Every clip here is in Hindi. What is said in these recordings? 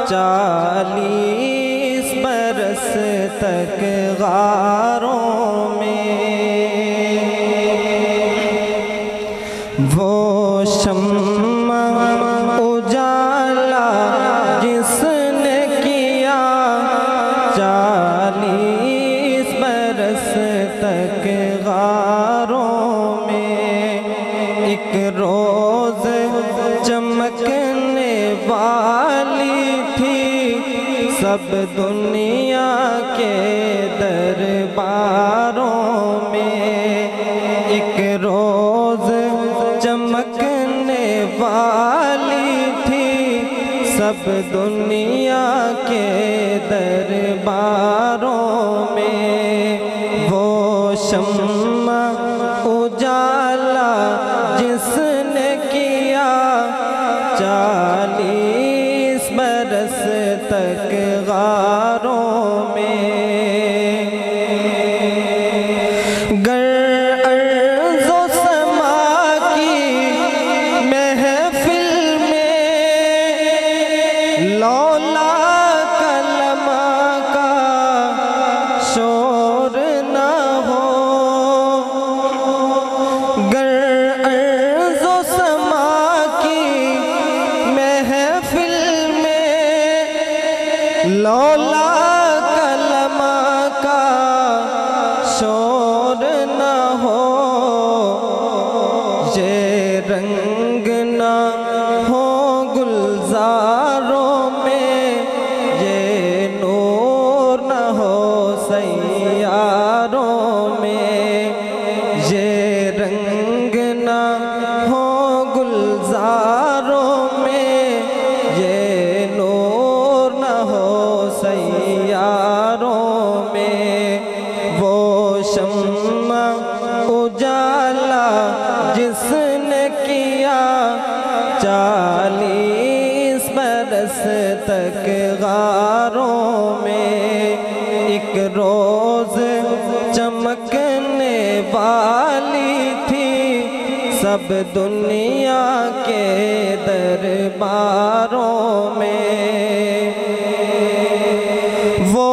40 बरस तक गारों में। वो शम्मा उजाला जिसने किया 40 बरस तक गारों में। एक रोज चमकने वाली थी सब दुनिया के दरबारों में। एक रोज चमकने वाली थी सब दुनिया के दरबारों में। वो शम्मा उजाला जिसने किया 40 बरस तक गारों में। गर अर्ज़ो समा की महफिल में लौला कलमा का शोर न हो। गर अर्ज़ो समा की महफिल में लौला कलमा का शोर न हो। ये रंग न हो गुलजारों में, ये नूर न हो सैयारों में। ये रंग न हो गुलजारों में, ये नूर न हो सैयारों में। वो शम्मा उजाला जिसने किया 40 बरस तक गारों में। एक रोज चमकने वाली थी सब दुनिया के दरबारों में। वो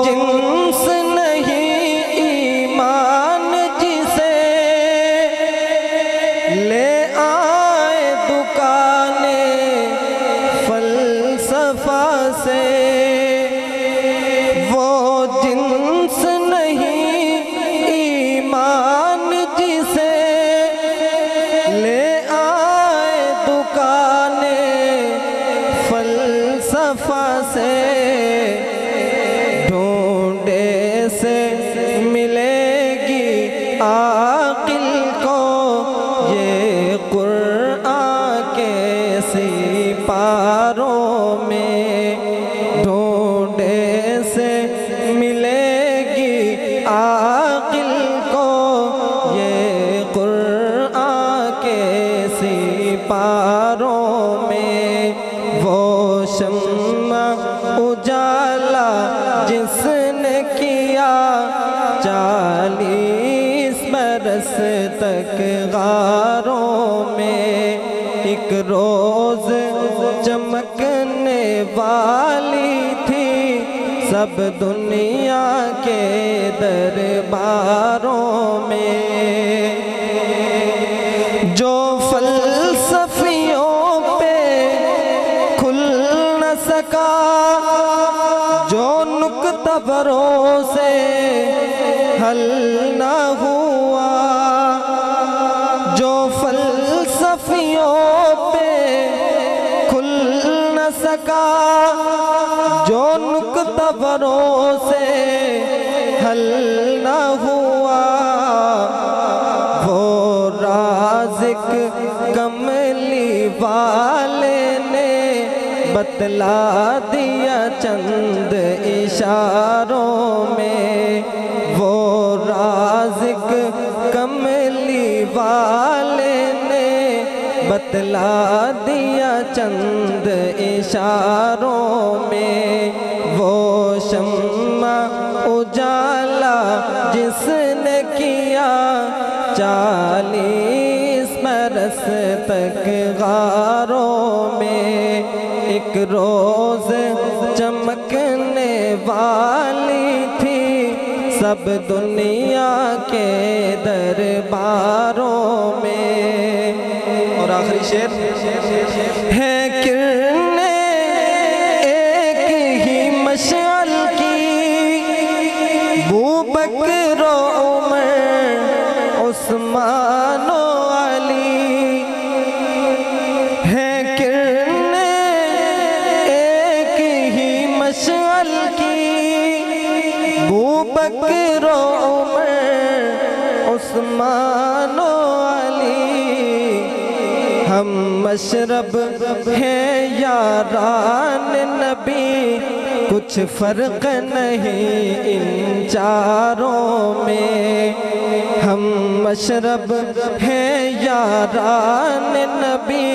जिन्स नहीं ईमान जिसे ले आए दुकाने फलसफा से। वो जिन्स नहीं ईमान जिसे ले आए दुकाने फलसफा से। ढूंढे से मिलेगी आकिल को ये कुरान के सिपारों में। ढूंढे से मिलेगी आकिल को ये कुरान के सिपारों में। वो शम्मा उजाला जिसने किया 40 बरस तक गारों में। एक रोज चमकने वाली थी सब दुनिया के दरबारों में। जो फलसफियों पे खुल न सका, जो नुक्ता भरोसे हल न हुआ। जो फलसफियों पे खुल न सका, जो नुक्ता भरोसे हल न हुआ। वो राज़िक कमली वाले ने बतला दिया चंद इशारों में। वो राज़िक कमली वाले ने बतला दिया चंद इशारों में। वो शम्मा उजाला जिसने किया 40 बरस तक गारों में। एक रोज रोज चमकने वाली थी सब दुनिया के दरबारों में। और आखिरी शेर है किरने एक ही मशाल की बू बकर उमर उस्मान अली है किरने एक ही मशाल की बू बकर उमर उस्मान अली हम मशरब हैं यारान नबी कुछ फर्क नहीं इन चारों में। हम मशरब हैं यारान नबी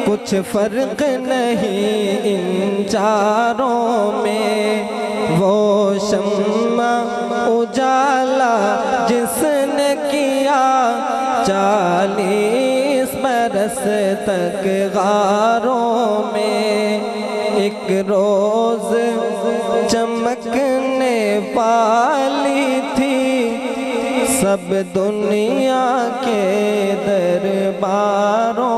कुछ फर्क नहीं इन चारों में। वो शम्मा उजाला जिसने किया 40 बरस तक गारों में। एक रोज चमकने वाली थी सब दुनिया के दरबारों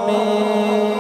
में।